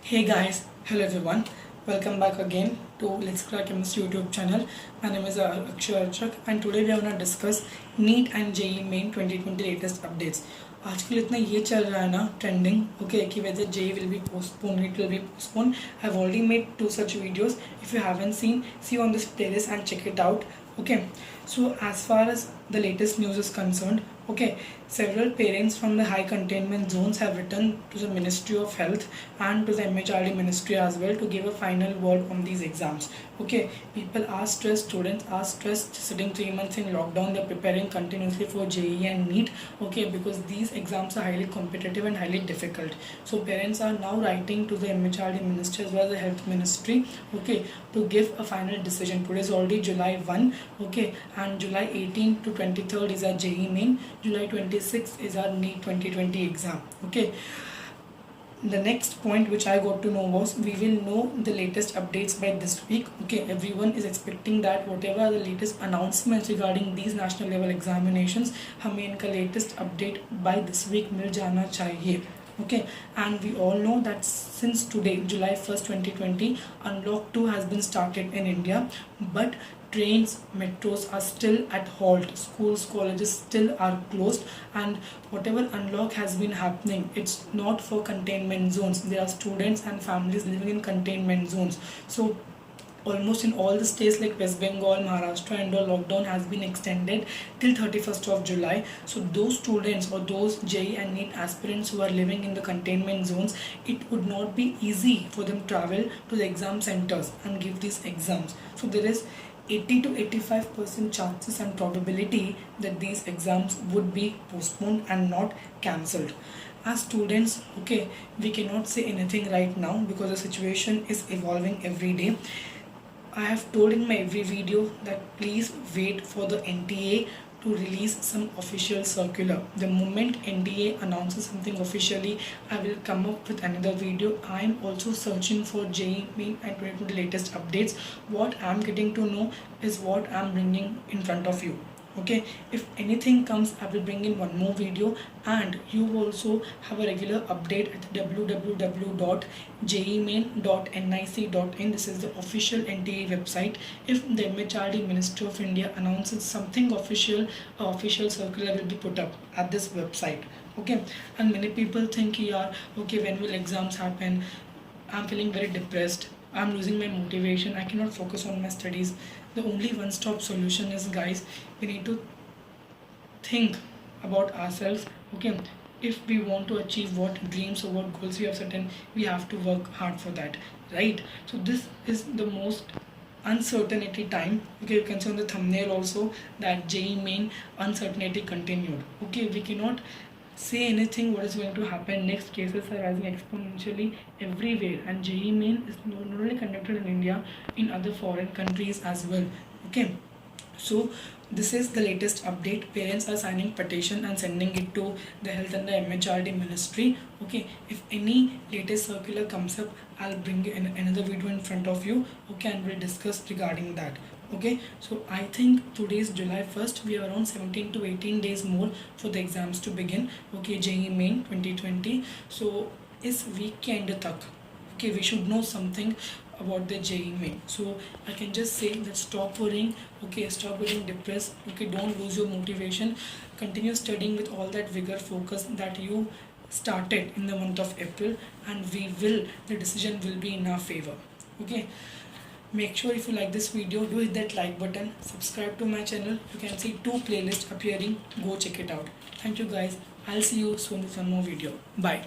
Hey guys, hello everyone. Welcome back again to Let's Crack Chemistry YouTube channel. My name is Akshay Archak and today we are going to discuss NEET and JEE Main 2020 latest updates. आजकल इतना ये चल रहा है ना trending okay कि whether JEE will be postponed, NEET will be postponed. I've already made 2 such videos. If you haven't seen, see on this playlist and check it out. Okay, so as far as the latest news is concerned, okay, several parents from the high containment zones have written to the Ministry of Health and to the MHRD Ministry as well to give a final word on these exams. Okay, people are stressed, students are stressed, sitting 3 months in lockdown, they're preparing continuously for JEE and NEET, okay, because these exams are highly competitive and highly difficult. So parents are now writing to the MHRD Ministry as well as the Health Ministry, okay, to give a final decision. Today is already July 1, okay, and July 18 to 23rd is our JEE Main, July 26th is our NEET 2020 exam, okay. The next point which I got to know was we will know the latest updates by this week. Okay, everyone is expecting that whatever are the latest announcements regarding these national level examinations, हमें इनका latest update by this week मिल जाना चाहिए. Okay, and we all know that since today, July 1st, 2020, Unlock 2 has been started in India, but trains, metros are still at halt, schools, colleges still are closed, and whatever unlock has been happening, it's not for containment zones. There are students and families living in containment zones. So almost in all the states like West Bengal, Maharashtra and all, lockdown has been extended till 31st of July. So those students or those JEE and NEET aspirants who are living in the containment zones, it would not be easy for them to travel to the exam centers and give these exams. So there is 80 to 85% chances and probability that these exams would be postponed and not cancelled. As students, okay, we cannot say anything right now because the situation is evolving every day. I have told in my every video that please wait for the NTA to release some official circular. The moment NTA announces something officially, I will come up with another video. I am also searching for JEE Main and 2020 latest updates. What I am getting to know is what I am bringing in front of you. Okay, if anything comes, I will bring in one more video, and you also have a regular update at www.jeemain.nic.in. This is the official NTA website. If the MHRD Ministry of India announces something official, official circular will be put up at this website. Okay, and many people think, yeah, okay, when will exams happen? I'm feeling very depressed, I'm losing my motivation, I cannot focus on my studies. The only one-stop solution is, guys, we need to think about ourselves. Okay, if we want to achieve what dreams or what goals we have set in, we have to work hard for that, right? So this is the most uncertainty time. Okay, you can see on the thumbnail also that JEE Main uncertainty continued. Okay, we cannot say anything what is going to happen next. Cases are rising exponentially everywhere, and JEE Main is not only conducted in India, in other foreign countries as well. Okay, so this is the latest update. Parents are signing petition and sending it to the health and the MHRD ministry. Okay, if any latest circular comes up, I'll bring in another video in front of you. Okay, and we'll discuss regarding that. Okay, so I think today is July 1st. We are around 17 to 18 days more for the exams to begin. Okay, JEE Main 2020. So is weekend tak, okay, we should know something about the JEE Main. So I can just say that stop worrying. Okay, stop getting depressed. Okay, don't lose your motivation. Continue studying with all that vigor, focus that you started in the month of April, and the decision will be in our favor. Okay, make sure if you like this video, do hit that like button, subscribe to my channel. You can see 2 playlists appearing, go check it out. Thank you guys, I'll see you soon with one more video. Bye.